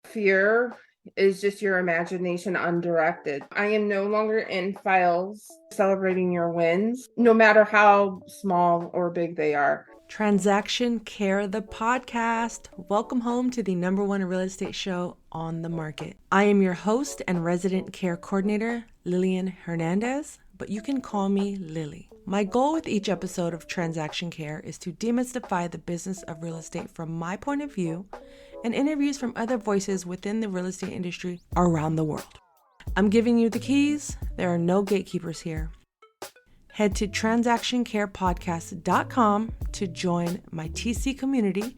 Fear is just your imagination undirected. I am no longer in files celebrating your wins, no matter how small or big they are. Transaction Care, the podcast. Welcome home to the #1 real estate show on the market. I am your host and resident care coordinator, Lillian Hernandez, but you can call me Lily. My goal with each episode of Transaction Care is to demystify the business of real estate from my point of view and interviews from other voices within the real estate industry around the world. I'm giving you the keys. There are no gatekeepers here. Head to transactioncarepodcast.com to join my TC community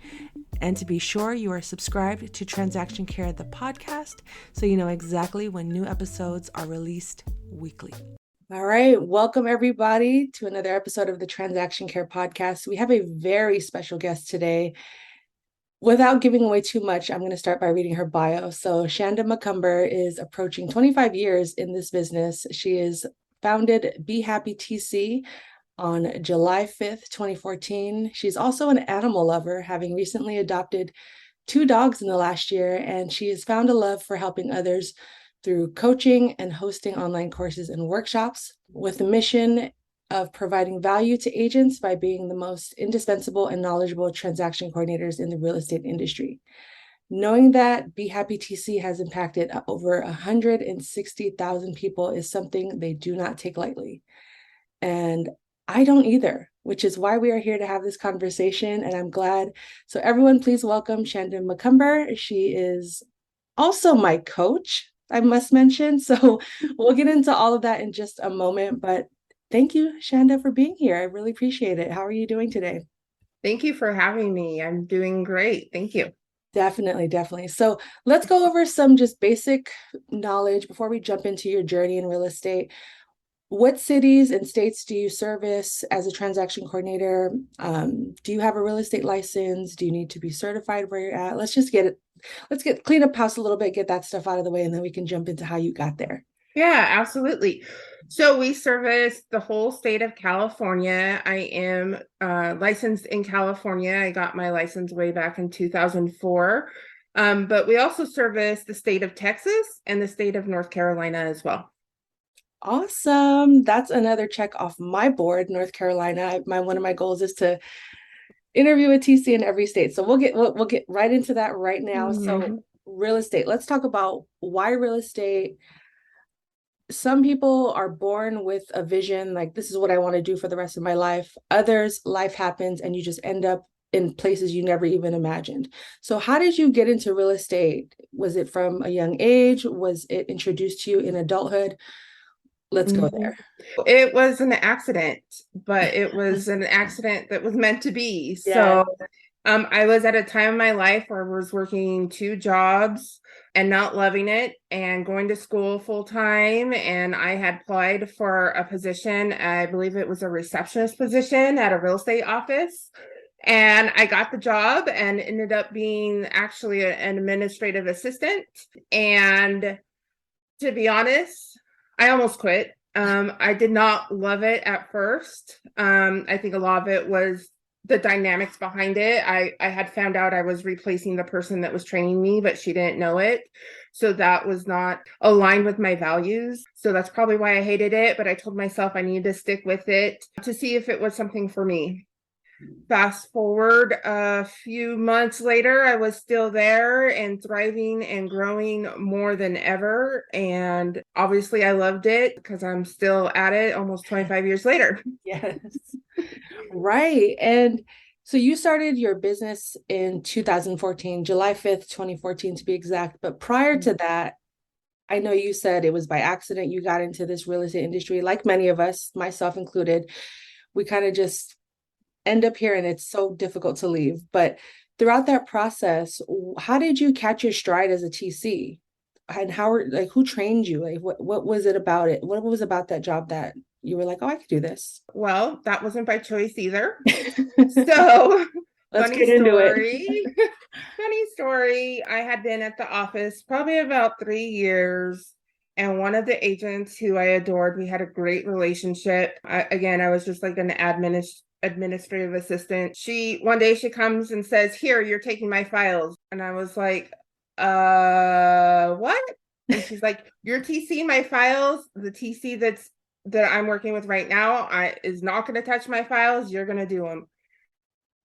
and to be sure you are subscribed to Transaction Care, the podcast, so you know exactly when new episodes are released weekly. All right, welcome everybody to another episode of the Transaction Care podcast. We have a very special guest today. Without giving away too much, I'm going to start by reading her bio. So Shanda Macomber is approaching 25 years in this business. She is founded Be Happy TC on July 5th, 2014. She's also an animal lover, having recently adopted 2 dogs in the last year, and she has found a love for helping others through coaching and hosting online courses and workshops with the mission of providing value to agents by being the most indispensable and knowledgeable transaction coordinators in the real estate industry. Knowing that Be Happy TC has impacted over 160,000 people is something they do not take lightly. And I don't either, which is why we are here to have this conversation. And I'm glad. So everyone, please welcome Shanda Macomber. She is also my coach, I must mention. So we'll get into all of that in just a moment. But thank you, Shanda, for being here. I really appreciate it. How are you doing today? Thank you for having me. I'm doing great. Thank you. Definitely. So let's go over some just basic knowledge before we jump into your journey in real estate. What cities and states do you service as a transaction coordinator? Do you have a real estate license? Do you need to be certified where you're at? Let's clean up house a little bit, get that stuff out of the way, and then we can jump into how you got there. Yeah, absolutely. So we service the whole state of California. I am licensed in California. I got my license way back in 2004. But we also service the state of Texas and the state of North Carolina as well. Awesome. That's another check off my board, North Carolina. One of my goals is to interview a TC in every state. So we'll get right into that right now. Mm-hmm. So real estate. Let's talk about why real estate. Some people are born with a vision, like this is what I want to do for the rest of my life. Others, life happens and you just end up in places you never even imagined. So how did you get into real estate? Was it from a young age? Was it introduced to you in adulthood? Let's go there. It was an accident, but it was an accident that was meant to be. Yeah. So I was at a time in my life where I was working 2 jobs and not loving it and going to school full time. And I had applied for a position, I believe it was a receptionist position at a real estate office. And I got the job and ended up being actually an administrative assistant. And to be honest, I almost quit. I did not love it at first. I think a lot of it was the dynamics behind it. I had found out I was replacing the person that was training me, but she didn't know it. So that was not aligned with my values. So that's probably why I hated it. But I told myself I needed to stick with it to see if it was something for me. Fast forward a few months later, I was still there and thriving and growing more than ever. And obviously I loved it because I'm still at it almost 25 years later. Yes. Right. And so you started your business in 2014, July 5th, 2014 to be exact. But prior to that, I know you said it was by accident you got into this real estate industry. Like many of us, myself included, we kind of just end up here and it's so difficult to leave. But throughout that process, how did you catch your stride as a TC? And who trained you? Like what was it about it? What was about that job that you were like, oh, I could do this? Well, that wasn't by choice either. So let's get into it. Funny story. I had been at the office probably about 3 years. And one of the agents who I adored, we had a great relationship. I was just like an administrative assistant. One day she comes and says, "Here, you're taking my files." And I was like, what? And she's like, your TC, my files, the TC that I'm working with right now, I is not going to touch my files. You're going to do them.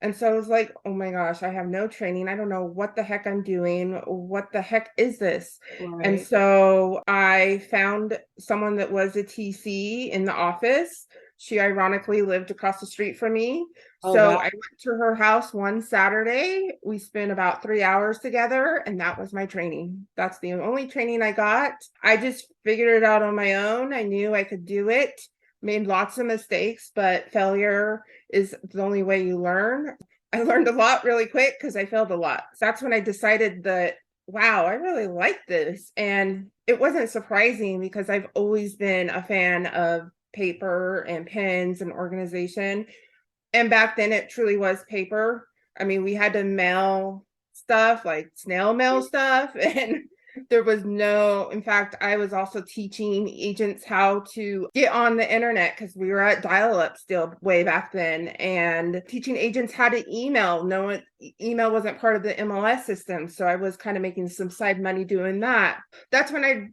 And so I was like, oh my gosh, I have no training. I don't know what the heck I'm doing. What the heck is this? And Right. so I found someone that was a TC in the office. She ironically lived across the street from me. Oh, So wow. I went to her house one Saturday. We spent about 3 hours together, and that was my training. That's the only training I got. I just figured it out on my own. I knew I could do it, made lots of mistakes, but failure is the only way you learn. I learned a lot really quick because I failed a lot. So that's when I decided that, wow, I really like this. And it wasn't surprising because I've always been a fan of paper and pens and organization. And back then it truly was paper. I mean, we had to mail stuff like snail mail stuff, and there was no, in fact, I was also teaching agents how to get on the internet because we were at dial-up still way back then, and teaching agents how to email. No, email wasn't part of the MLS system, so I was kind of making some side money doing that. That's when I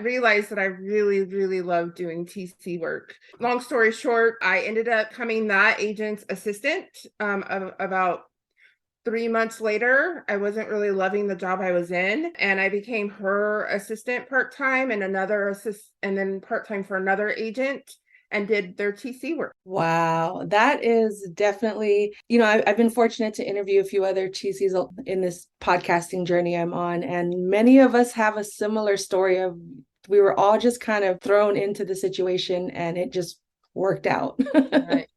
realized that I really, really love doing TC work. Long story short, I ended up becoming that agent's assistant about 3 months later. I wasn't really loving the job I was in, and I became her assistant part-time and another assist and then part-time for another agent and did their TC work. Wow, that is definitely, I've been fortunate to interview a few other TCs in this podcasting journey I'm on, and many of us have a similar story of we were all just kind of thrown into the situation and it just worked out. Right.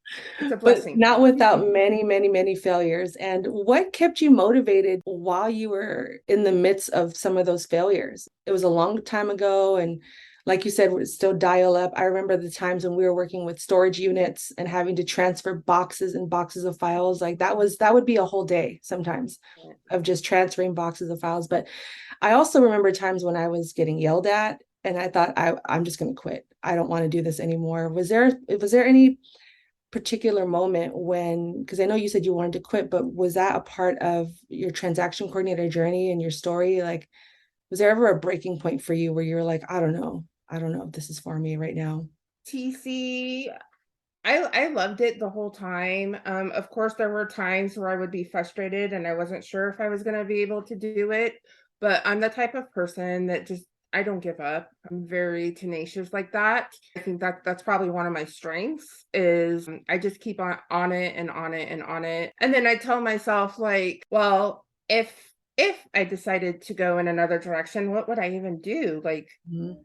It's a But blessing. not without many, many, many failures. And what kept you motivated while you were in the midst of some of those failures? It was a long time ago. And like you said, it's still dial up. I remember the times when we were working with storage units and having to transfer boxes and boxes of files. Like that would be a whole day sometimes of just transferring boxes of files. But I also remember times when I was getting yelled at and I thought I'm just going to quit. I don't want to do this anymore. Was there any particular moment when, because I know you said you wanted to quit, but was that a part of your transaction coordinator journey and your story? Like, was there ever a breaking point for you where you're like, I don't know if this is for me right now? TC, I loved it the whole time. Of course, there were times where I would be frustrated and I wasn't sure if I was going to be able to do it. But I'm the type of person that just I don't give up. I'm very tenacious like that. I think that's probably one of my strengths is I just keep on it and on it and on it. And then I tell myself like, well, if I decided to go in another direction, what would I even do? Like Mhm.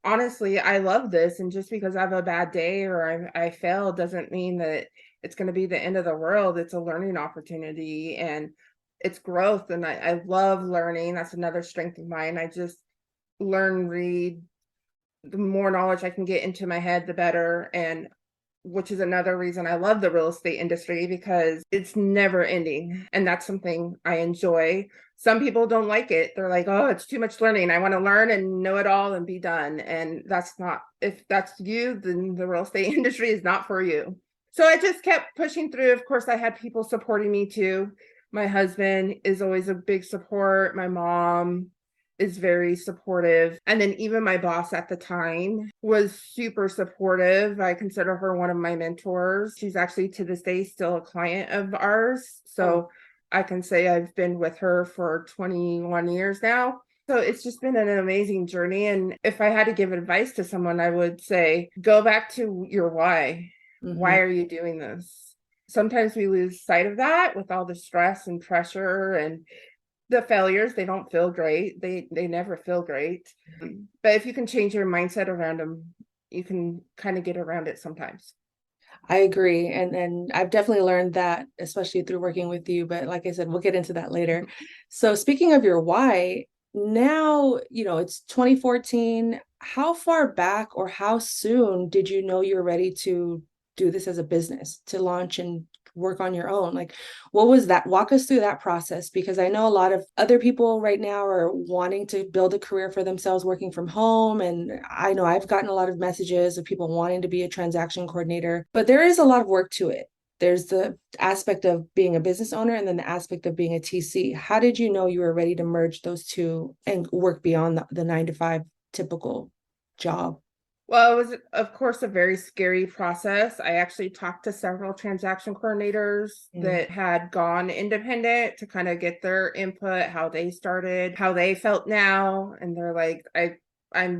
honestly, I love this. And just because I have a bad day or I fail doesn't mean that it's going to be the end of the world. It's a learning opportunity and it's growth. And I love learning. That's another strength of mine. I just learn, read, the more knowledge I can get into my head, the better. And which is another reason I love the real estate industry because it's never ending. And that's something I enjoy. Some people don't like it. They're like, oh, it's too much learning. I want to learn and know it all and be done. And that's not, if that's you, then the real estate industry is not for you. So I just kept pushing through. Of course, I had people supporting me too. My husband is always a big support. My mom is very supportive. And then even my boss at the time was super supportive. I consider her one of my mentors. She's actually to this day still a client of ours. Oh, So I can say I've been with her for 21 years now. So it's just been an amazing journey. And if I had to give advice to someone, I would say go back to your why. mm-hmm. Why are you doing this? Sometimes we lose sight of that with all the stress and pressure and the failures. They don't feel great. They never feel great. But if you can change your mindset around them, you can kind of get around it sometimes. I agree. And I've definitely learned that, especially through working with you. But like I said, we'll get into that later. So speaking of your why, now, it's 2014. How far back or how soon did you know you're ready to do this as a business, to launch and work on your own? Like, what was that? Walk us through that process, because I know a lot of other people right now are wanting to build a career for themselves working from home. And I know I've gotten a lot of messages of people wanting to be a transaction coordinator, but there is a lot of work to it. There's the aspect of being a business owner and then the aspect of being a TC. How did you know you were ready to merge those two and work beyond the 9 to 5 typical job? Well, it was, of course, a very scary process. I actually talked to several transaction coordinators Mm. that had gone independent to kind of get their input, how they started, how they felt now. And they're like, I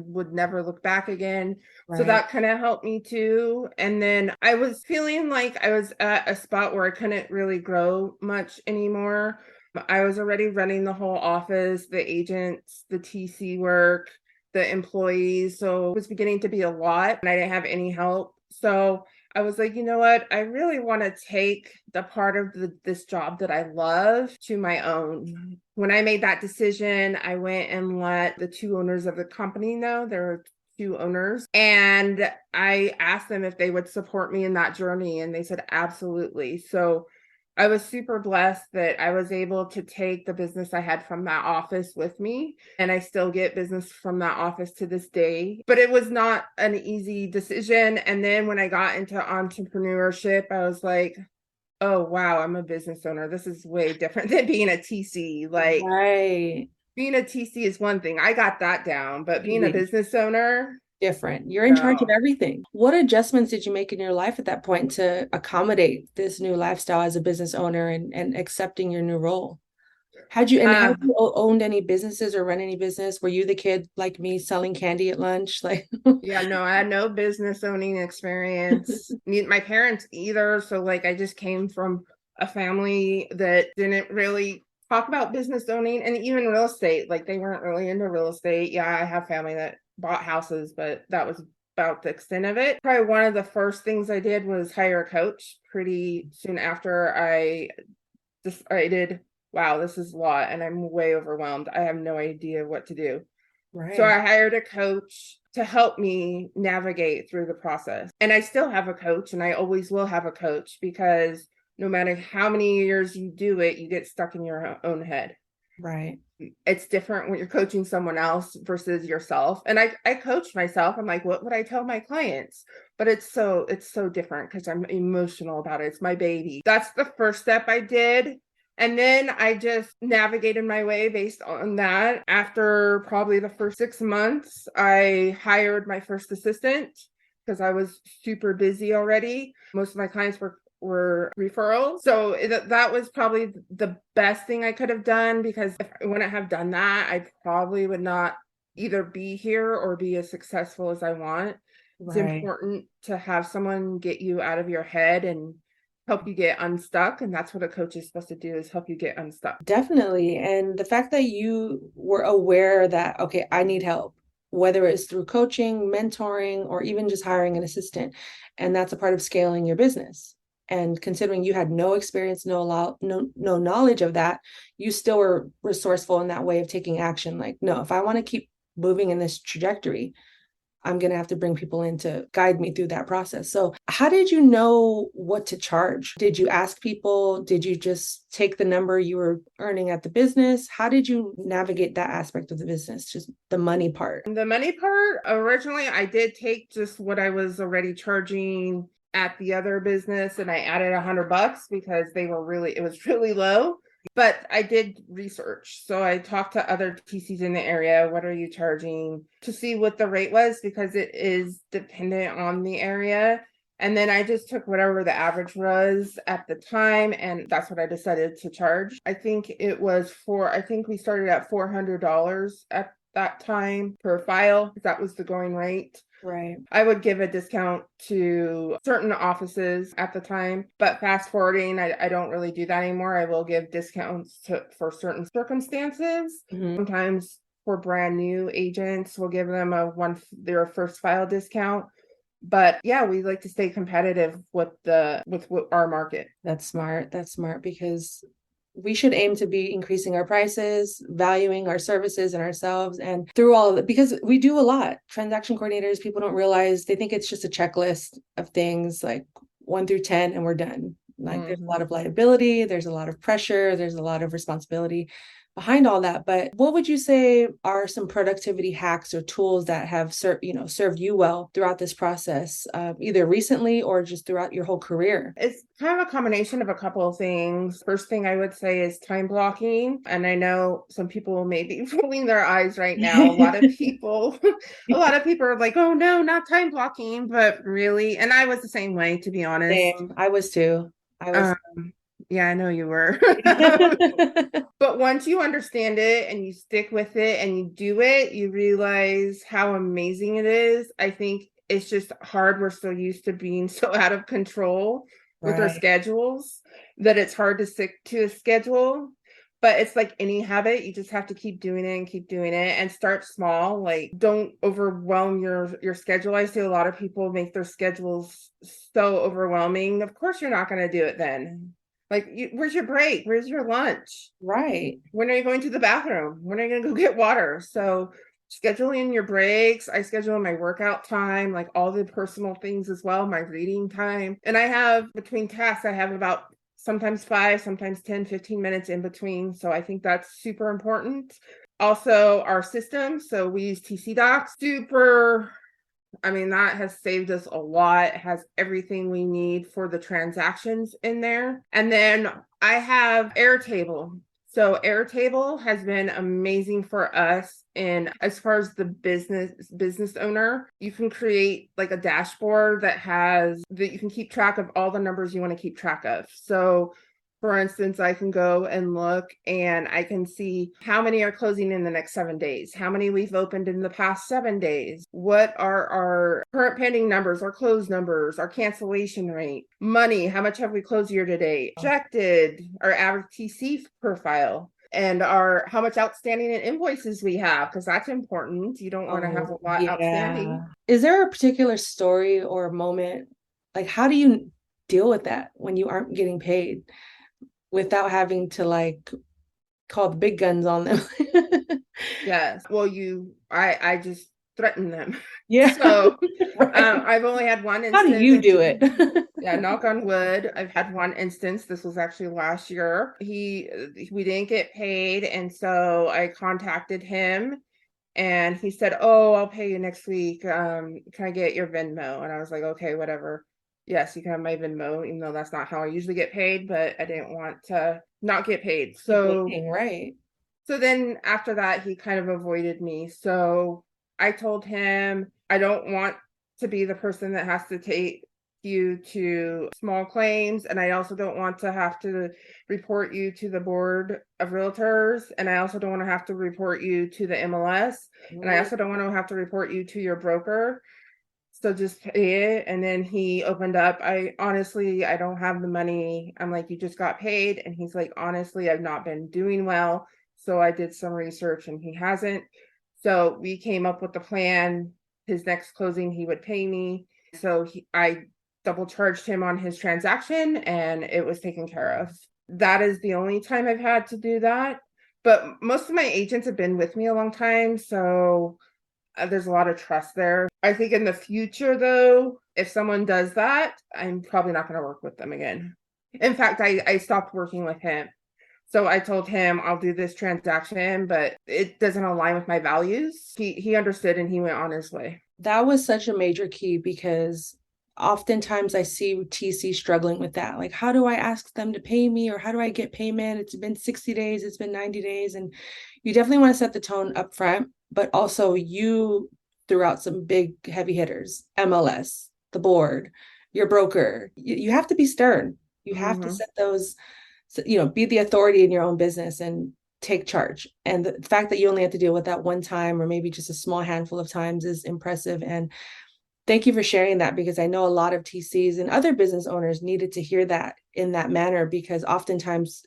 would never look back again. So Right. that kind of helped me too. And then I was feeling like I was at a spot where I couldn't really grow much anymore. I was already running the whole office, the agents, the TC work, the employees. So it was beginning to be a lot and I didn't have any help. So I was like, you know what? I really want to take the part of this job that I love to my own. When I made that decision, I went and let the two owners of the company know. There were two owners. And I asked them if they would support me in that journey. And they said, absolutely. So I was super blessed that I was able to take the business I had from that office with me. And I still get business from that office to this day. But it was not an easy decision. And then when I got into entrepreneurship, I was like, oh, wow, I'm a business owner. This is way different than being a TC. Like, Right. being a TC is one thing. I got that down. But being a Easy. business owner, Different. You're in charge of no. everything. What adjustments did you make in your life at that point to accommodate this new lifestyle as a business owner and accepting your new role? Had Um, you owned any businesses or run any business? Were you the kid like me selling candy at lunch? Like, Yeah, no, I had no business owning experience. My parents either. So, like, I just came from a family that didn't really talk about business owning and even real estate. Like, they weren't really into real estate. Yeah, I have family that bought houses, but that was about the extent of it. Probably one of the first things I did was hire a coach pretty soon after I decided, wow, this is a lot and I'm way overwhelmed. I have no idea what to do. So right, I hired a coach to help me navigate through the process. And I still have a coach and I always will have a coach because no matter how many years you do it, you get stuck in your own head. right, It's different when you're coaching someone else versus yourself. And I coach myself. I'm like, what would I tell my clients? But it's so different because I'm emotional about it. It's my baby. That's the first step I did. And then I just navigated my way based on that. After probably the first 6 months, I hired my first assistant because I was super busy already. Most of my clients were referrals. So that was probably the best thing I could have done because if I wouldn't have done that, I probably would not either be here or be as successful as I want. It's right. important to have someone get you out of your head and help you get unstuck. And that's what a coach is supposed to do is help you get unstuck. Definitely. And the fact that you were aware that, okay, I need help, whether it's through coaching, mentoring, or even just hiring an assistant, and that's a part of scaling your business. And considering you had no experience, no knowledge of that, you still were resourceful in that way of taking action. Like, no, if I want to keep moving in this trajectory, I'm going to have to bring people in to guide me through that process. So, how did you know what to charge? Did you ask people? Did you just take the number you were earning at the business? How did you navigate that aspect of the business, just the money part? And the money part, originally, I did take just what I was already charging at the other business and I added $100 because it was really low. But I did research. So I talked to other TCs in the area. What are you charging to see what the rate was? Because it is dependent on the area. And then I just took whatever the average was at the time. And that's what I decided to charge. I think we started at $400 at that time per file. That was the going rate. Right. I would give a discount to certain offices at the time, but fast forwarding, I don't really do that anymore. I will give discounts for certain circumstances. Mhm. Sometimes for brand new agents, we'll give them their first file discount. But yeah, we like to stay competitive with our market. That's smart. That's smart because we should aim to be increasing our prices, valuing our services and ourselves, and through all of it, because we do a lot. Transaction coordinators, people don't realize, they think it's just a checklist of things like 1 through 10 and we're done. Like there's a lot of liability, there's a lot of pressure, there's a lot of responsibility behind all that. But what would you say are some productivity hacks or tools that have served you well throughout this process, either recently or just throughout your whole career? It's kind of a combination of a couple of things. First thing I would say is time blocking. And I know some people may be rolling their eyes right now. A lot of people, a lot of people are like, oh no, not time blocking, but really, and I was the same way, to be honest. Same. I was too. I was. Yeah, I know you were. But once you understand it and you stick with it and you do it, you realize how amazing it is. I think it's just hard. We're so used to being so out of control with our Right. schedules that it's hard to stick to a schedule. But it's like any habit, you just have to keep doing it and keep doing it and start small. Like don't overwhelm your schedule. I see a lot of people make their schedules so overwhelming. Of course you're not going to do it then. Like, where's your break? Where's your lunch? Right. When are you going to the bathroom? When are you going to go get water? So, scheduling your breaks, I schedule my workout time, like all the personal things as well, my reading time. And I have between tasks, I have about sometimes 5, sometimes 10, 15 minutes in between. So, I think that's super important. Also, our system. So, we use TC Docs, that has saved us a lot. It has everything we need for the transactions in there. And then I have Airtable. So Airtable has been amazing for us in as far as the business owner. You can create like a dashboard that you can keep track of all the numbers you want to keep track of. So for instance, I can go and look and I can see how many are closing in the next 7 days, how many we've opened in the past 7 days, what are our current pending numbers, our close numbers, our cancellation rate, money, how much have we closed year to date, projected, our average TC profile, and our how much outstanding in invoices we have, because that's important. You don't want to have a Oh, lot outstanding. yeah. Is there a particular story or moment? Like, how do you deal with that when you aren't getting paid without having to like call the big guns on them? Yes. Well, I just threaten them. Yeah. So Right. I've only had one How do instance. you do it? Yeah, knock on wood. I've had one instance. This was actually last year. We didn't get paid, and so I contacted him, and he said, "Oh, I'll pay you next week. Can I get your Venmo?" And I was like, "Okay, whatever. Yes, you can have my Venmo, even though that's not how I usually get paid, but I didn't want to not get paid." Keep So waiting, right? so then after that, he kind of avoided me. So I told him, I don't want to be the person that has to take you to small claims. And I also don't want to have to report you to the board of realtors. And I also don't want to have to report you to the MLS. And I also don't want to have to report you to your broker. So just pay it. And then he opened up. I don't have the money. I'm like, you just got paid. And he's like, honestly, I've not been doing well. So I did some research and he hasn't. So we came up with the plan. His next closing, he would pay me. I double charged him on his transaction and it was taken care of. That is the only time I've had to do that. But most of my agents have been with me a long time. So there's a lot of trust there. I think in the future, though, if someone does that, I'm probably not going to work with them again. In fact, I stopped working with him. So I told him I'll do this transaction, but it doesn't align with my values. He understood and he went on his way. That was such a major key because oftentimes I see TC struggling with that. Like, how do I ask them to pay me or how do I get payment? It's been 60 days, it's been 90 days. And you definitely want to set the tone up front, but also you threw out some big heavy hitters, MLS, the board, your broker. You have to be stern. You have to Mm-hmm. set those, be the authority in your own business and take charge. And the fact that you only have to deal with that one time or maybe just a small handful of times is impressive. And thank you for sharing that because I know a lot of TCs and other business owners needed to hear that in that manner because oftentimes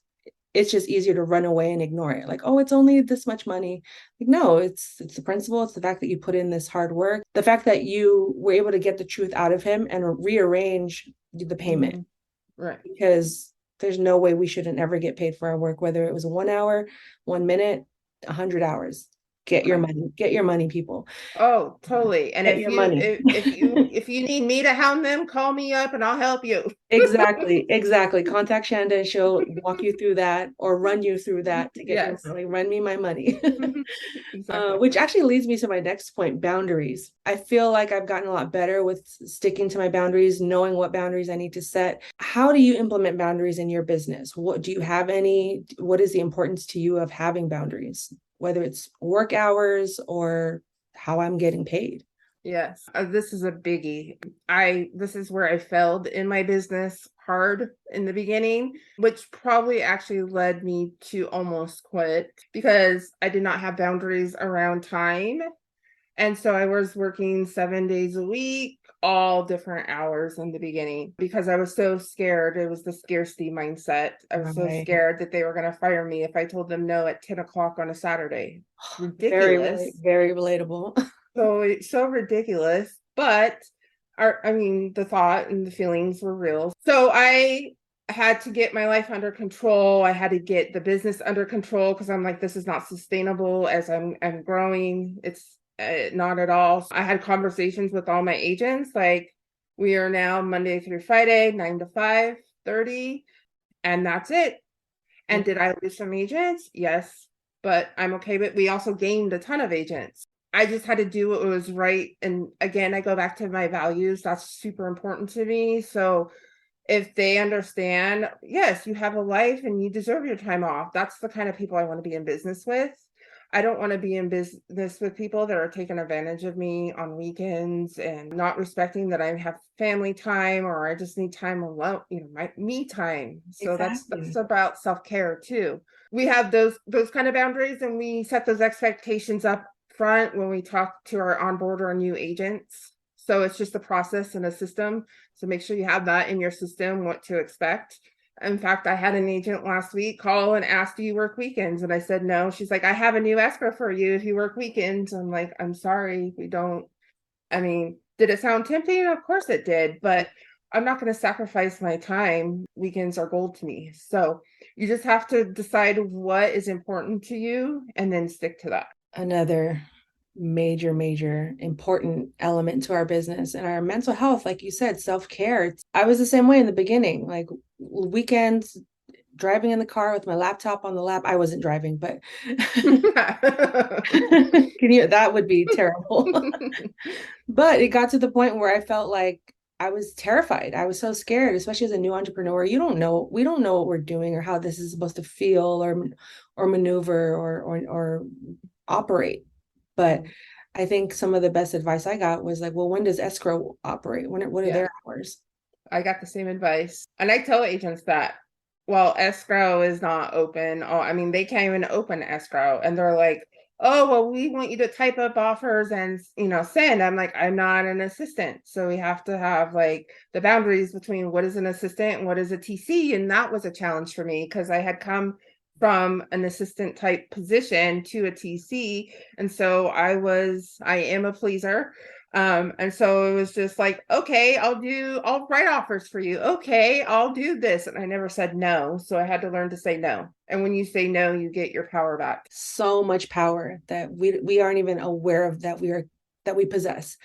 it's just easier to run away and ignore it. Like, oh, it's only this much money. Like, no, it's the principle. It's the fact that you put in this hard work. The fact that you were able to get the truth out of him and rearrange the payment. Mm-hmm. Right. Because there's no way we shouldn't ever get paid for our work, whether it was 1 hour, 1 minute, 100 hours. Get your Okay. money. Get your money, people. Oh, totally. And Get if your you money. if you need me to hound them, call me up and I'll help you. Exactly, exactly. Contact Shanda and she'll walk you through that or run you through that to get your Yes. money. Run me my money. Exactly. Which actually leads me to my next point, boundaries. I feel like I've gotten a lot better with sticking to my boundaries, knowing what boundaries I need to set. How do you implement boundaries in your business? What do you have any? What is the importance to you of having boundaries, whether it's work hours or how I'm getting paid? Yes, this is a biggie. This is where I failed in my business hard in the beginning, which probably actually led me to almost quit because I did not have boundaries around time. And so I was working 7 days a week, all different hours in the beginning because I was so scared. It was the scarcity mindset. I was so Right. scared that they were going to fire me if I told them no at 10 o'clock on a Saturday. Very, Ridiculous. very relatable. So it's so ridiculous, but I mean, the thought and the feelings were real. So I had to get my life under control. I had to get the business under control because I'm like, this is not sustainable as I'm growing. It's not at all. I had conversations with all my agents, like we are now Monday through Friday, 9 to 5:30, and that's it. And did I lose some agents? Yes, but I'm okay. But we also gained a ton of agents. I just had to do what was right. And again, I go back to my values. That's super important to me. So if they understand, yes, you have a life and you deserve your time off. That's the kind of people I want to be in business with. I don't want to be in business with people that are taking advantage of me on weekends and not respecting that I have family time or I just need time alone, my me time. So that's Exactly. about self-care too. We have those kind of boundaries and we set those expectations up front when we talk to our onboard or new agents. So it's just a process and a system. So make sure you have that in your system, what to expect. In fact, I had an agent last week call and ask, do you work weekends? And I said, no. She's like, I have a new escrow for you if you work weekends. I'm like, I'm sorry, we don't. I mean, did it sound tempting? Of course it did, but I'm not going to sacrifice my time. Weekends are gold to me. So you just have to decide what is important to you and then stick to that. Another major important element to our business and our mental health, like you said, self-care. I was the same way in the beginning, like weekends, driving in the car with my laptop on the lap. I wasn't driving, but can you, that would be terrible. But it got to the point where I felt like I was terrified. I was so scared, especially as a new entrepreneur. You don't know, we don't know what we're doing or how this is supposed to feel or maneuver or operate. But I think some of the best advice I got was like, well, when does escrow operate? What are Yeah, their hours? I got the same advice. And I tell agents that, well, escrow is not open. Oh, I mean, they can't even open escrow. And they're like, oh, well, we want you to type up offers and, send. I'm like, I'm not an assistant. So we have to have like the boundaries between what is an assistant and what is a TC. And that was a challenge for me because I had come from an assistant type position to a TC. And so I am a pleaser. And so it was just like, okay, I'll write offers for you. Okay, I'll do this. And I never said no. So I had to learn to say no. And when you say no, you get your power back. So much power that we aren't even aware of that we possess.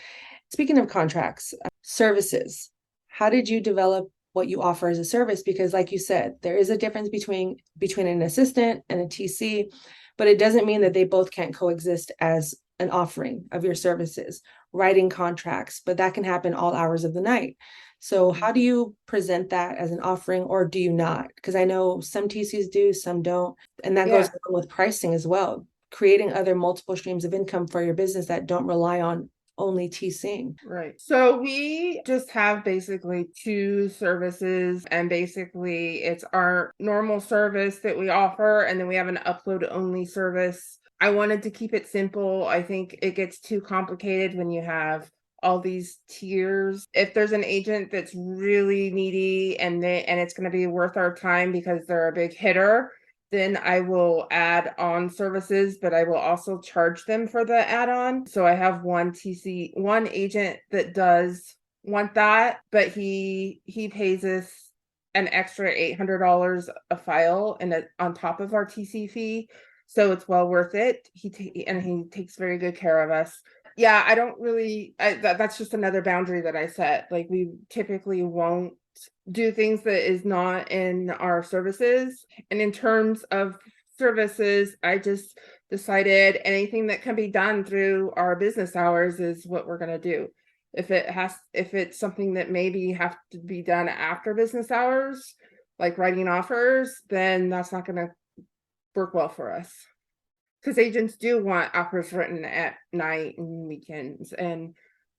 Speaking of contracts, services, how did you develop what you offer as a service? Because like you said, there is a difference between an assistant and a TC, but it doesn't mean that they both can't coexist as an offering of your services, writing contracts, but that can happen all hours of the night. So how do you present that as an offering, or do you not? Because I know some TCs do, some don't. And that goes Yeah, along with pricing as well, creating other multiple streams of income for your business that don't rely on only TCing. right. So we just have basically two services, and basically it's our normal service that we offer, and then we have an upload only service. I wanted to keep it simple. I think it gets too complicated when you have all these tiers. If there's an agent that's really needy and it's going to be worth our time because they're a big hitter, then I will add on services, but I will also charge them for the add-on. So I have one agent that does want that, but he pays us an extra $800 a file and on top of our TC fee. So it's well worth it. And he takes very good care of us. Yeah, I don't really, that's just another boundary that I set. Like, we typically won't do things that is not in our services. And in terms of services, I just decided anything that can be done through our business hours is what we're going to do. If it's something that maybe have to be done after business hours, like writing offers, then that's not going to work well for us. Because agents do want offers written at night and weekends, and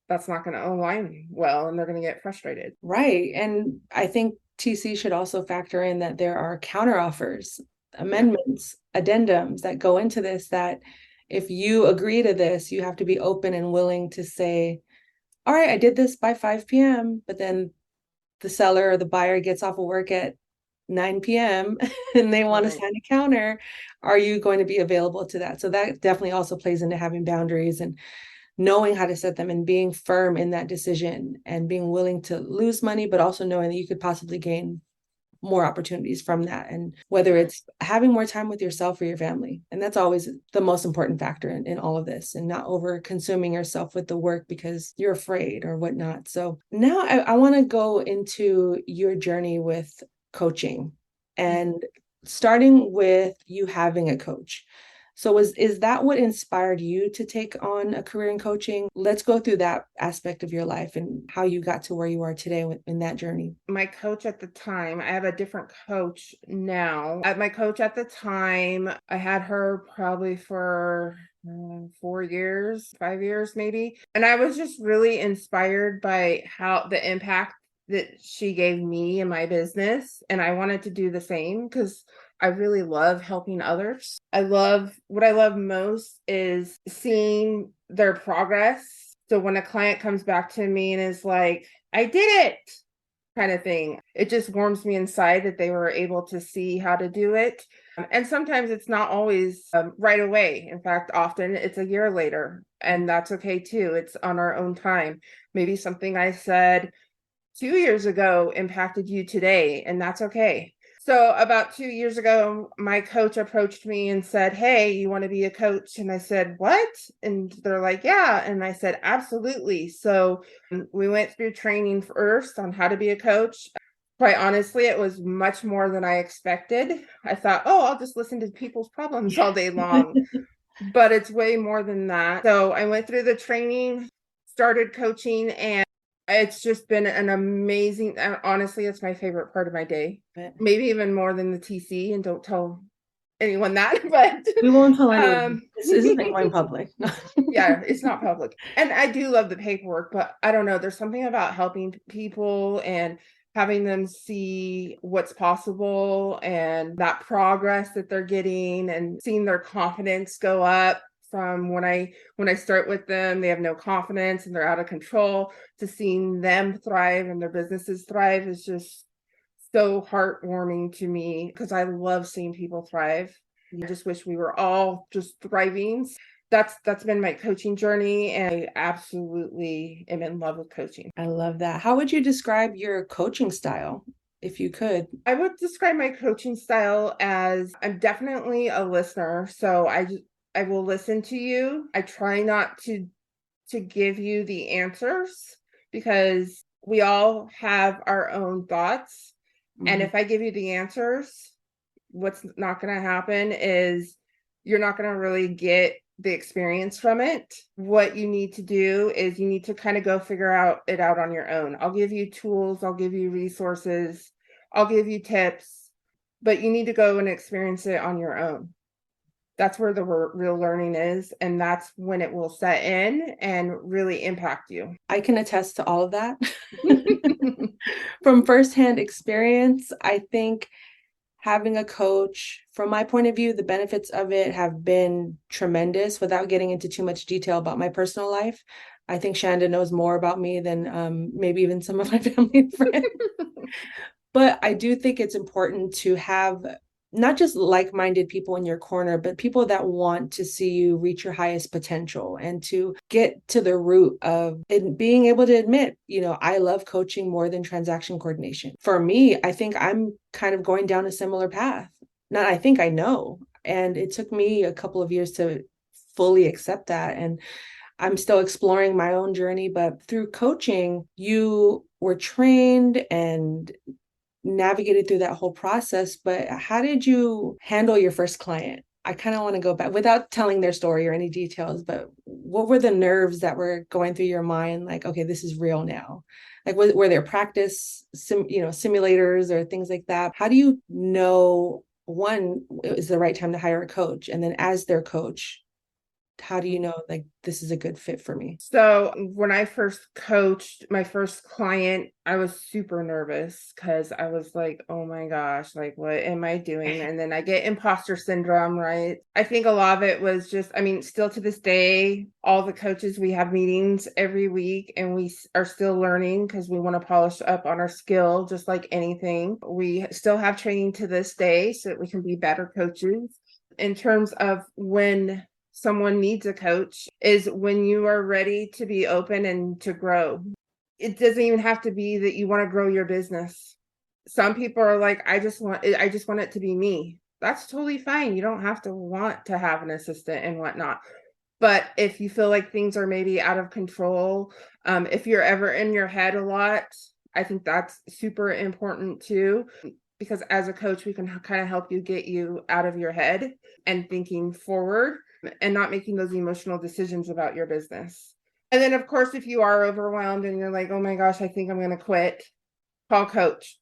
that's not going to align well, and they're going to get frustrated. Right. And I think TC should also factor in that there are counteroffers, Yeah. amendments, addendums that go into this, that if you agree to this, you have to be open and willing to say, all right, I did this by 5 p.m., but then the seller or the buyer gets off of work at 9 p.m. and they want to sign a counter. Are you going to be available to that? So that definitely also plays into having boundaries and knowing how to set them and being firm in that decision and being willing to lose money, but also knowing that you could possibly gain more opportunities from that. And whether it's having more time with yourself or your family. And that's always the most important factor in all of this, and not over consuming yourself with the work because you're afraid or whatnot. So now I want to go into your journey with coaching, and starting with you having a coach. So is that what inspired you to take on a career in coaching? Let's go through that aspect of your life and how you got to where you are today in that journey. My coach at the time, I have a different coach now. My coach at the time, I had her probably for 4 years, 5 years maybe. And I was just really inspired by how the impact that she gave me in my business. And I wanted to do the same because I really love helping others. What I love most is seeing their progress. So when a client comes back to me and is like, I did it, kind of thing, it just warms me inside that they were able to see how to do it. And sometimes it's not always right away. In fact, often it's a year later, and that's okay too. It's on our own time. Maybe something I said 2 years ago impacted you today, and that's okay. So about 2 years ago, my coach approached me and said, hey, you want to be a coach? And I said, what? And they're like, yeah. And I said, absolutely. So we went through training first on how to be a coach. Quite honestly, it was much more than I expected. I thought, oh, I'll just listen to people's problems all day long. But it's way more than that. So I went through the training, started coaching, and it's just been an amazing, honestly, it's my favorite part of my day. Maybe even more than the TC, and don't tell anyone that, but we won't tell anyone. This isn't going public. Yeah, it's not public. And I do love the paperwork, but I don't know, there's something about helping people and having them see what's possible and that progress that they're getting, and seeing their confidence go up from when I start with them, they have no confidence and they're out of control, to seeing them thrive and their businesses thrive is just so heartwarming to me, because I love seeing people thrive. I just wish we were all just thriving. That's been my coaching journey, and I absolutely am in love with coaching. I love that. How would you describe your coaching style, if you could? I would describe my coaching style as, I'm definitely a listener. So I will listen to you. I try not to give you the answers, because we all have our own thoughts. Mm-hmm. And if I give you the answers, what's not going to happen is you're not going to really get the experience from it. What you need to do is you need to kind of go figure it out on your own. I'll give you tools, I'll give you resources, I'll give you tips, but you need to go and experience it on your own. That's where the real learning is, and that's when it will set in and really impact you. I can attest to all of that. From firsthand experience, I think having a coach, from my point of view, the benefits of it have been tremendous. Without getting into too much detail about my personal life, I think Shanda knows more about me than maybe even some of my family and friends. But I do think it's important to have not just like-minded people in your corner, but people that want to see you reach your highest potential, and to get to the root of it, being able to admit, I love coaching more than transaction coordination. For me, I think I'm kind of going down a similar path. Not, I think I know. And it took me a couple of years to fully accept that. And I'm still exploring my own journey, but through coaching, you were trained and navigated through that whole process. But how did you handle your first client? I kind of want to go back without telling their story or any details, but what were the nerves that were going through your mind? Like, okay, this is real now. Like, were there simulators or things like that? How do you know one is the right time to hire a coach? And then as their coach, how do you know like this is a good fit for me? So when I first coached my first client, I was super nervous because I was like, oh my gosh, like what am I doing? And then I get imposter syndrome, right? I think a lot of it was just, I mean, still to this day, all the coaches, we have meetings every week and we are still learning because we want to polish up on our skill, just like anything. We still have training to this day so that we can be better coaches. In terms of when someone needs a coach is when you are ready to be open and to grow. It doesn't even have to be that you want to grow your business. Some people are like, I just want it to be me. That's totally fine. You don't have to want to have an assistant and whatnot. But if you feel like things are maybe out of control, if you're ever in your head a lot, I think that's super important too, because as a coach, we can kind of help you get you out of your head and thinking forward and not making those emotional decisions about your business. And then, of course, if you are overwhelmed and you're like, oh my gosh, I think I'm going to quit, call coach,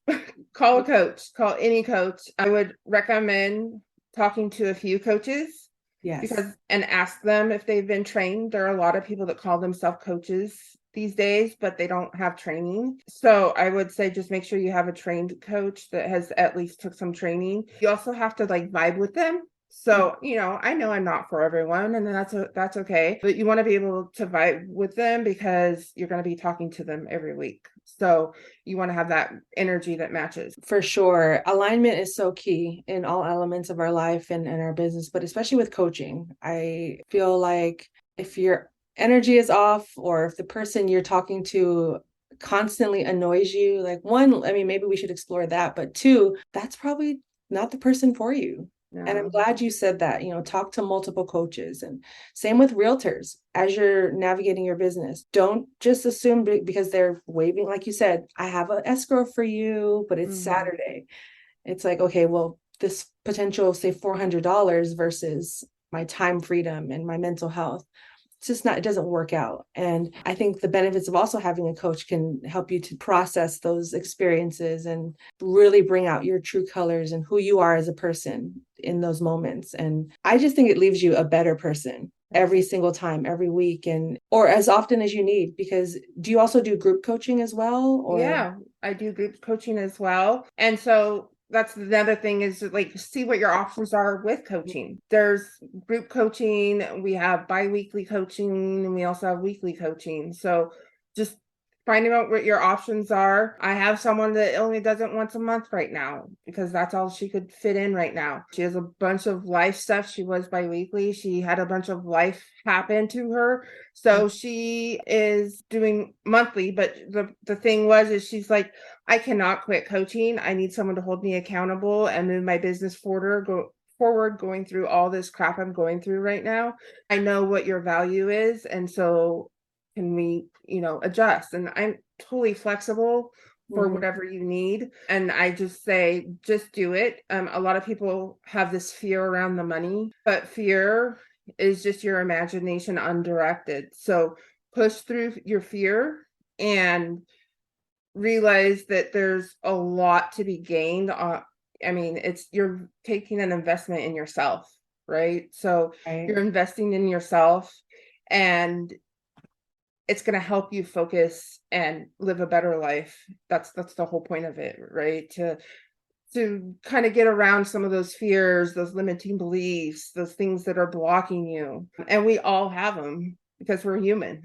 call a coach, call any coach. I would recommend talking to a few coaches Yes. because and ask them if they've been trained. There are a lot of people that call themselves coaches these days, but they don't have training. So I would say just make sure you have a trained coach that has at least took some training. You also have to like vibe with them. So, I know I'm not for everyone and that's okay, but you want to be able to vibe with them because you're going to be talking to them every week. So you want to have that energy that matches. For sure. Alignment is so key in all elements of our life and our business, but especially with coaching. I feel like if your energy is off or if the person you're talking to constantly annoys you, like one, I mean, maybe we should explore that, but two, that's probably not the person for you. And I'm No. glad you said that, talk to multiple coaches and same with realtors as you're navigating your business. Don't just assume because they're waving, like you said, I have an escrow for you, but it's Mm-hmm. Saturday. It's like, okay, well, this potential, say $400 versus my time freedom and my mental health. It's just not, it doesn't work out. And I think the benefits of also having a coach can help you to process those experiences and really bring out your true colors and who you are as a person in those moments. And I just think it leaves you a better person every single time, every week, and or as often as you need. Because do you also do group coaching as well? Or Yeah, I do group coaching as well. And so that's another thing is like see what your options are with coaching. There's group coaching, we have bi-weekly coaching, and we also have weekly coaching. So just finding out what your options are. I have someone that only does it once a month right now because that's all she could fit in right now. She has a bunch of life stuff. She was bi-weekly. She had a bunch of life happen to her. So she is doing monthly, but the thing was is she's like, I cannot quit coaching. I need someone to hold me accountable and move my business forward going through all this crap I'm going through right now. I know what your value is. And so can we, adjust? And I'm totally flexible for Mhm. whatever you need. And I just say, just do it. A lot of people have this fear around the money, but fear is just your imagination undirected. So push through your fear and realize that there's a lot to be gained. I mean, you're taking an investment in yourself, right? So Right. you're investing in yourself and it's going to help you focus and live a better life. That's the whole point of it, right? To kind of get around some of those fears, those limiting beliefs, those things that are blocking you. And we all have them because we're human.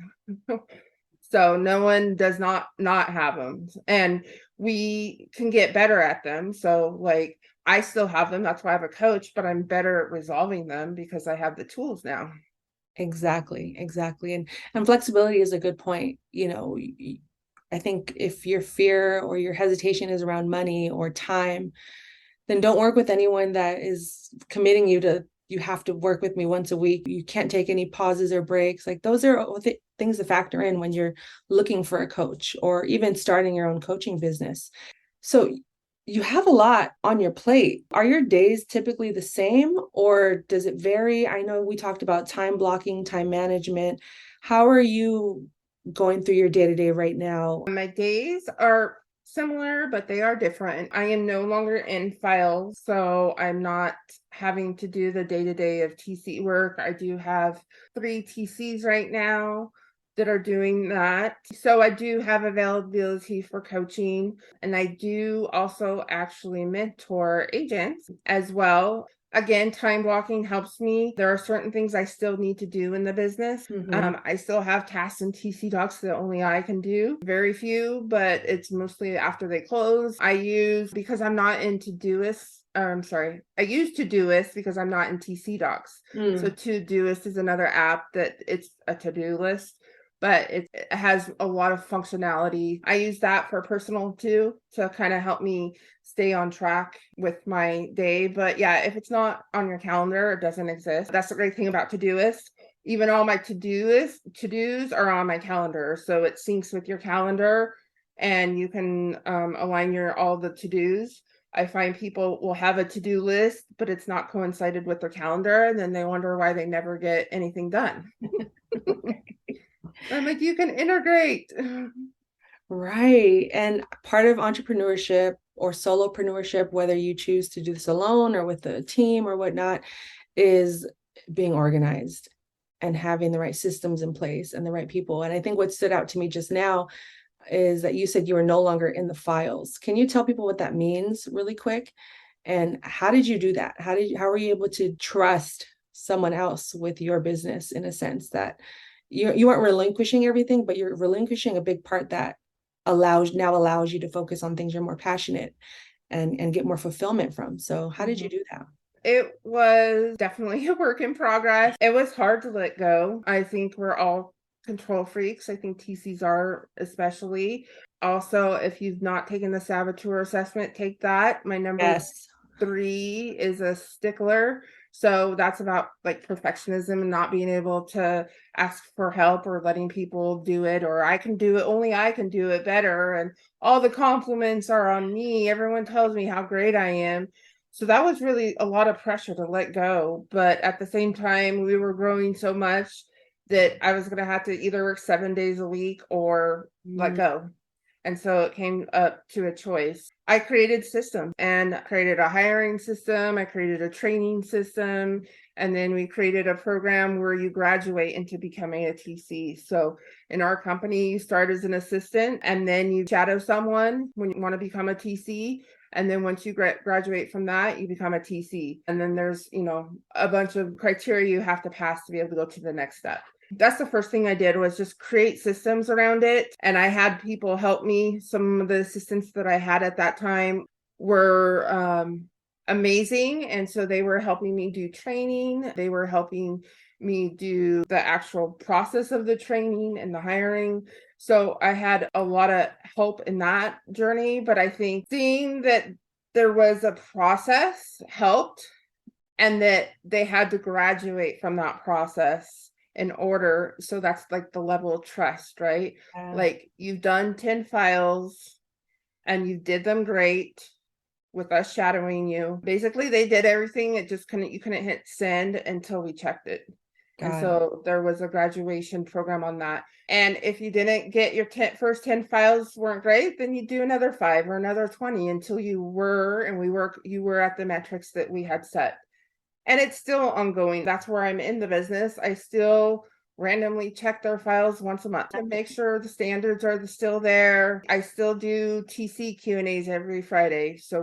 So no one does not have them. And we can get better at them. So like I still have them. That's why I have a coach, but I'm better at resolving them because I have the tools now. Exactly, exactly. And flexibility is a good point. I think if your fear or your hesitation is around money or time, then don't work with anyone that is committing you to, you have to work with me once a week. You can't take any pauses or breaks. Like those are things to factor in when you're looking for a coach or even starting your own coaching business. So you have a lot on your plate. Are your days typically the same or does it vary? I know we talked about time blocking, time management. How are you going through your day-to-day right now? My days are similar, but they are different. I am no longer in files, so I'm not having to do the day-to-day of TC work. I do have 3 TCs right now that are doing that. So I do have availability for coaching, and I do also actually mentor agents as well. Again, time blocking helps me. There are certain things I still need to do in the business. I still have tasks and TC docs that only I can do. Very few, but it's mostly after they close. I use, because I'm not in Todoist, I'm sorry, I use Todoist because I'm not in TC docs. So Todoist is another app that it's a to-do list, but it has a lot of functionality. I use that for personal too, to kind of help me stay on track with my day. But yeah, if it's not on your calendar, it doesn't exist. That's the great thing about Todoist. Even all my to-dos are on my calendar. So it syncs with your calendar and you can align your all the to-dos. I find people will have a to-do list, but it's not coincided with their calendar, and then they wonder why they never get anything done. I'm like, you can integrate. Right. And part of entrepreneurship or solopreneurship, whether you choose to do this alone or with a team or whatnot, is being organized and having the right systems in place and the right people. And I think what stood out to me just now is that you said you were no longer in the files. Can you tell people what that means really quick? And how did you do that? How were you able to trust someone else with your business in a sense that you weren't relinquishing everything, but you're relinquishing a big part that allows you to focus on things you're more passionate and get more fulfillment from. So how did you do that? It was definitely a work in progress. It was hard to let go. I think we're all control freaks. I think TCs are especially. Also, if you've not taken the saboteur assessment, take that. My number Yes. 3 is a stickler. So that's about like perfectionism and not being able to ask for help or letting people do it, or I can do it, only I can do it better. And all the compliments are on me. Everyone tells me how great I am. So that was really a lot of pressure to let go. But at the same time, we were growing so much that I was going to have to either work 7 days a week or let go. And so it came up to a choice. I created systems and created a hiring system. I created a training system. And then we created a program where you graduate into becoming a TC. So in our company, you start as an assistant and then you shadow someone when you want to become a TC. And then once you graduate from that, you become a TC. And then there's, a bunch of criteria you have to pass to be able to go to the next step. That's the first thing I did, was just create systems around it. And I had people help me. Some of the assistants that I had at that time were amazing. And so they were helping me do training. They were helping me do the actual process of the training and the hiring. So I had a lot of help in that journey. But I think seeing that there was a process helped, and that they had to graduate from that process in order. So that's like the level of trust, right? Like, you've done 10 files and you did them great with us shadowing you. Basically, they did everything. You couldn't hit send until we checked it. And so there was a graduation program on that. And if you didn't get your first 10 files weren't great, then you do another 5 or another 20 until you were at the metrics that we had set. And it's still ongoing. That's where I'm in the business. I still randomly check their files once a month to make sure the standards are still there. I still do TC Q&As every Friday. So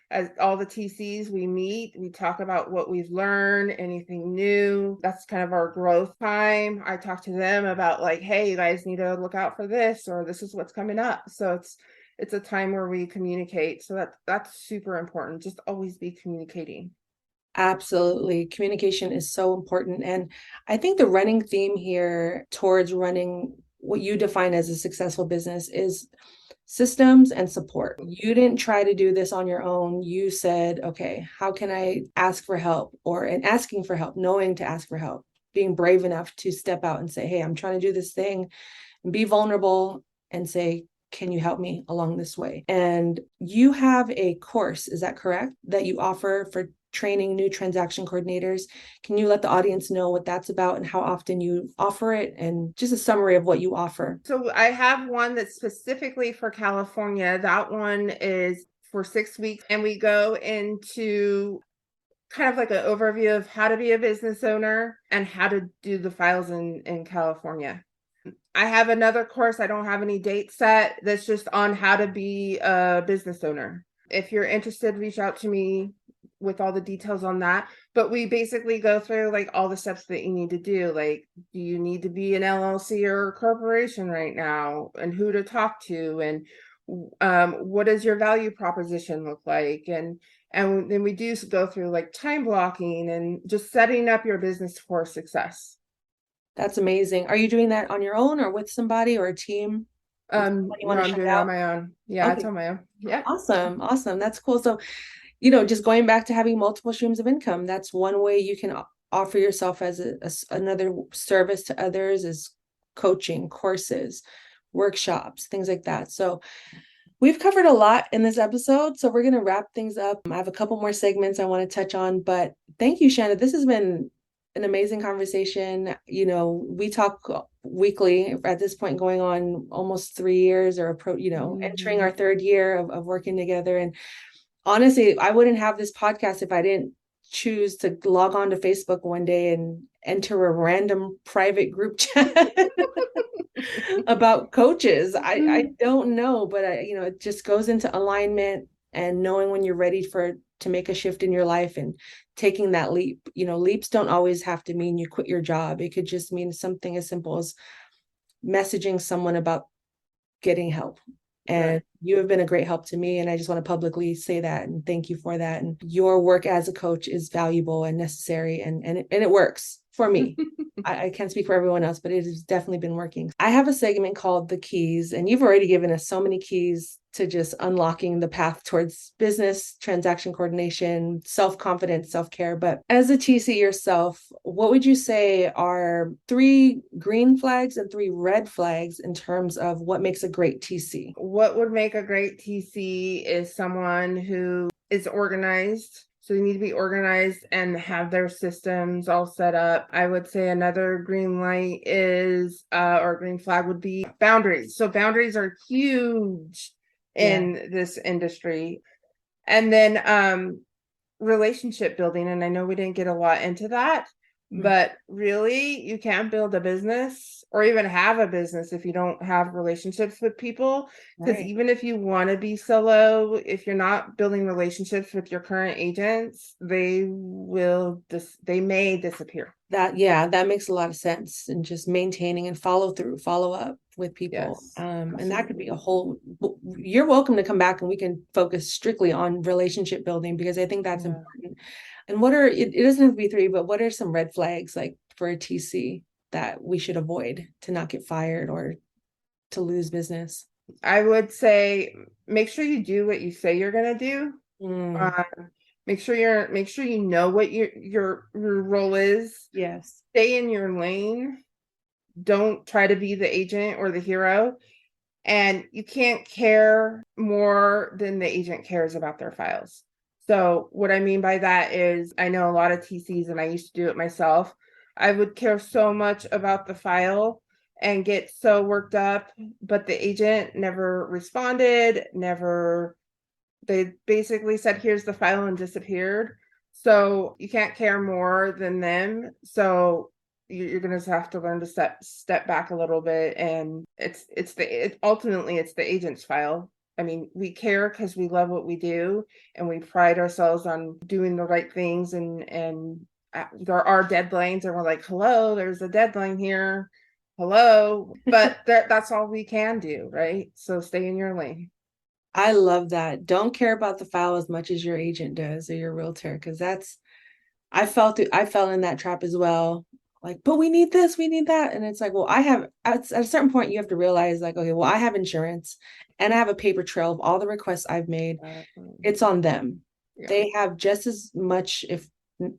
as all the TCs, we meet, we talk about what we've learned, anything new. That's kind of our growth time. I talk to them about like, hey, you guys need to look out for this, or this is what's coming up. So it's a time where we communicate. So that's super important. Just always be communicating. Absolutely. Communication is so important. And I think the running theme here towards running what you define as a successful business is systems and support. You didn't try to do this on your own. You said, okay, how can I ask for help? And asking for help, knowing to ask for help, being brave enough to step out and say, hey, I'm trying to do this thing, and be vulnerable and say, can you help me along this way? And you have a course, is that correct, that you offer for training new transaction coordinators? Can you let the audience know what that's about and how often you offer it, and just a summary of what you offer? So I have one that's specifically for California. That one is for 6 weeks, and we go into kind of like an overview of how to be a business owner and how to do the files in California. I have another course, I don't have any date set, that's just on how to be a business owner. If you're interested, reach out to me with all the details on that. But we basically go through like all the steps that you need to do. Like, do you need to be an LLC or a corporation right now, and who to talk to, and what does your value proposition look like? And then we do go through like time blocking and just setting up your business for success. That's amazing. Are you doing that on your own or with somebody or a team? With someone you want No, to I'm shout doing it on out? my own. Yeah, it's Okay, on my own. Yeah. awesome. Awesome. That's cool. So, just going back to having multiple streams of income, that's one way you can offer yourself as another service to others, is coaching, courses, workshops, things like that. So we've covered a lot in this episode, so we're going to wrap things up. I have a couple more segments I want to touch on, but thank you, Shanda. This has been an amazing conversation. We talk weekly at this point, going on almost 3 years, or entering Mhm. our third year of working together. And honestly, I wouldn't have this podcast if I didn't choose to log on to Facebook one day and enter a random private group chat about coaches. I don't know, but it just goes into alignment and knowing when you're ready to make a shift in your life and taking that leap. Leaps don't always have to mean you quit your job. It could just mean something as simple as messaging someone about getting help. And Right. you have been a great help to me. And I just want to publicly say that and thank you for that. And your work as a coach is valuable and necessary, and it works for me. I can't speak for everyone else, but it has definitely been working. I have a segment called The Keys, and you've already given us so many keys to just unlocking the path towards business, transaction coordination, self-confidence, self-care. But as a TC yourself, what would you say are 3 green flags and 3 red flags in terms of what makes a great TC? What would make a great TC is someone who is organized. So they need to be organized and have their systems all set up. I would say another green light is, or green flag would be boundaries. So boundaries are huge Yeah. in this industry. And then relationship building. And I know we didn't get a lot into that, but really, you can't build a business or even have a business if you don't have relationships with people. Because Right. even if you want to be solo, if you're not building relationships with your current agents, they may disappear. That makes a lot of sense. And just maintaining and follow up with people. Yes, And that could be a absolutely. whole, you're welcome to come back and we can focus strictly on relationship building, because I think that's Yeah. important. And it doesn't have to be 3, but what are some red flags like for a TC that we should avoid to not get fired or to lose business? I would say make sure you do what you say you're gonna do. Mm, Uh, make sure you know what your role is. yes. Stay in your lane. Don't try to be the agent or the hero. And you can't care more than the agent cares about their files. So what I mean by that is, I know a lot of TCs, and I used to do it myself. I would care so much about the file and get so worked up, but the agent never responded, never, they basically said, here's the file, and disappeared. So you can't care more than them. So you're going to have to learn to step back a little bit. And ultimately it's the agent's file. I mean, we care because we love what we do, and we pride ourselves on doing the right things, and there are deadlines, and we're like, hello, there's a deadline here, hello, but that's all we can do, right? So stay in your lane. I love that. Don't care about the file as much as your agent does or your realtor, because I fell in that trap as well. like, but we need this, we need that. And it's like, well, I have, at a certain point, you have to realize like, okay, well, I have insurance and I have a paper trail of all the requests I've made. It's on them. Yeah, They have just as much, if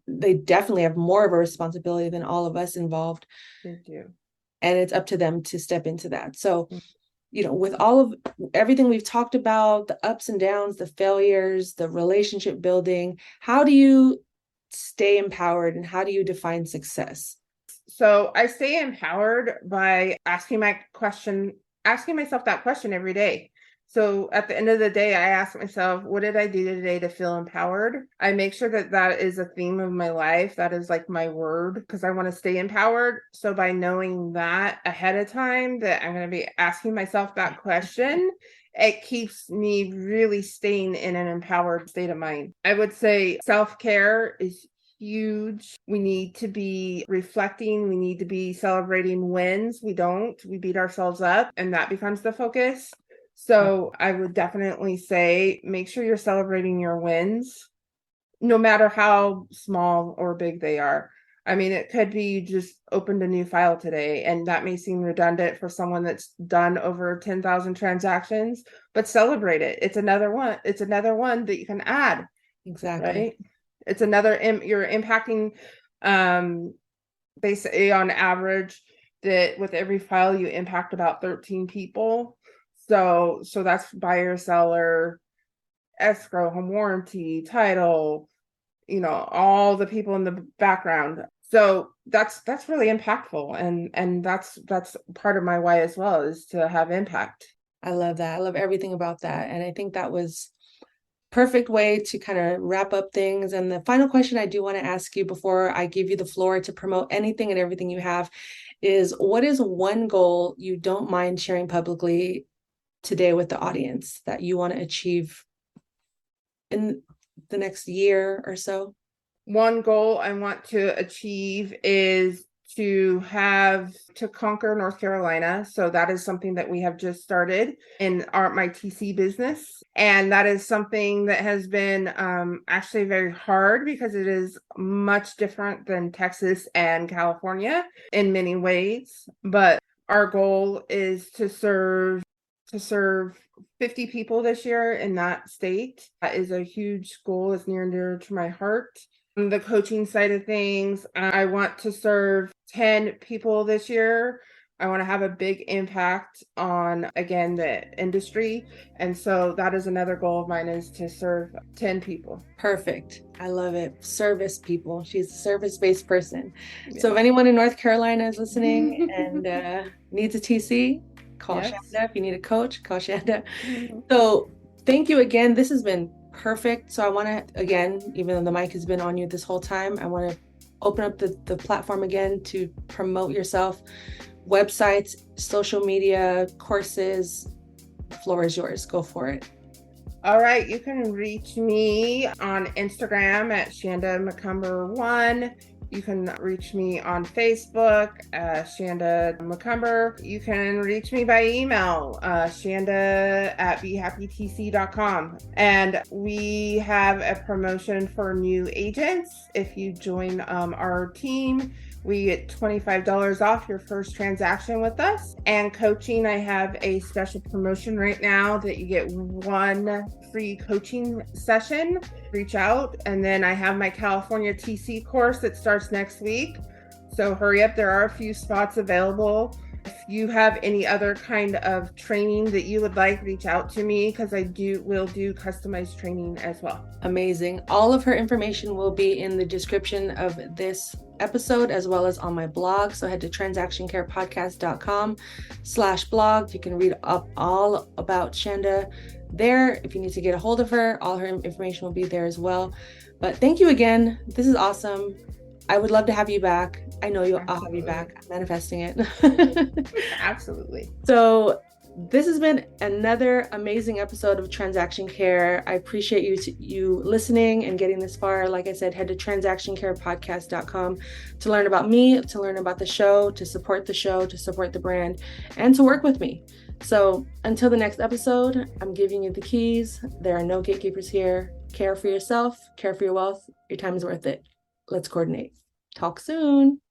they definitely have more of a responsibility than all of us involved. they do. And it's up to them to step into that. So, with all of everything we've talked about, the ups and downs, the failures, the relationship building, how do you stay empowered and how do you define success? So I stay empowered by asking myself that question every day. So at the end of the day, I ask myself, what did I do today to feel empowered? I make sure that that is a theme of my life. That is like my word because I want to stay empowered. So by knowing that ahead of time, that I'm going to be asking myself that question, it keeps me really staying in an empowered state of mind. I would say self-care is huge. We need to be reflecting. We need to be celebrating wins. We beat ourselves up, and that becomes the focus. So I would definitely say make sure you're celebrating your wins, no matter how small or big they are. I mean, it could be you just opened a new file today, and that may seem redundant for someone that's done over 10,000 transactions, but celebrate it. It's another one. It's another one that you can add. Exactly. Right. It's another, you're impacting, basically on average that with every file you impact about 13 people. So that's buyer, seller, escrow, home warranty, title, all the people in the background. So that's really impactful. And that's part of my why as well, is to have impact. I love that. I love everything about that. And I think that was perfect way to kind of wrap up things. And the final question I do want to ask you before I give you the floor to promote anything and everything you have is, what is one goal you don't mind sharing publicly today with the audience that you want to achieve in the next year or so? One goal I want to achieve is to conquer North Carolina. So that is something that we have just started in my TC business. And that is something that has been actually very hard because it is much different than Texas and California in many ways. But our goal is to serve 50 people this year in that state. That is a huge goal. It's near and dear to my heart. The coaching side of things, I want to serve 10 people this year. I want to have a big impact on, again, the industry. And so that is another goal of mine, is to serve 10 people. Perfect. I love it. Service people. She's a service-based person. Yeah. So if anyone in North Carolina is listening and needs a TC, call Shanda. If you need a coach, call Shanda. So thank you again. This has been perfect. So I want to, again, even though the mic has been on you this whole time, I want to open up the platform again to promote yourself. Websites, social media, courses, the floor is yours. Go for it. All right. You can reach me on Instagram at Shanda Macomber 1. You can reach me on Facebook, Shanda Macomber. You can reach me by email, shanda@behappytc.com. And we have a promotion for new agents. If you join our team, we get $25 off your first transaction with us. And coaching, I have a special promotion right now that you get one free coaching session. Reach out. And then I have my California TC course that starts next week. So hurry up. There are a few spots available. If you have any other kind of training that you would like, reach out to me, because I will do customized training as well. Amazing. All of her information will be in the description of this episode, as well as on my blog. So head to transactioncarepodcast.com/blog. You can read up all about Shanda there. If you need to get a hold of her, all her information will be there as well. But thank you again. This is awesome. I would love to have you back. I know I'll have you back. I'm manifesting it. Absolutely. So this has been another amazing episode of Transaction Care. I appreciate you listening and getting this far. Like I said, head to transactioncarepodcast.com to learn about me, to learn about the show, to support the brand, and to work with me. So until the next episode, I'm giving you the keys. There are no gatekeepers here. Care for yourself, care for your wealth. Your time is worth it. Let's coordinate. Talk soon.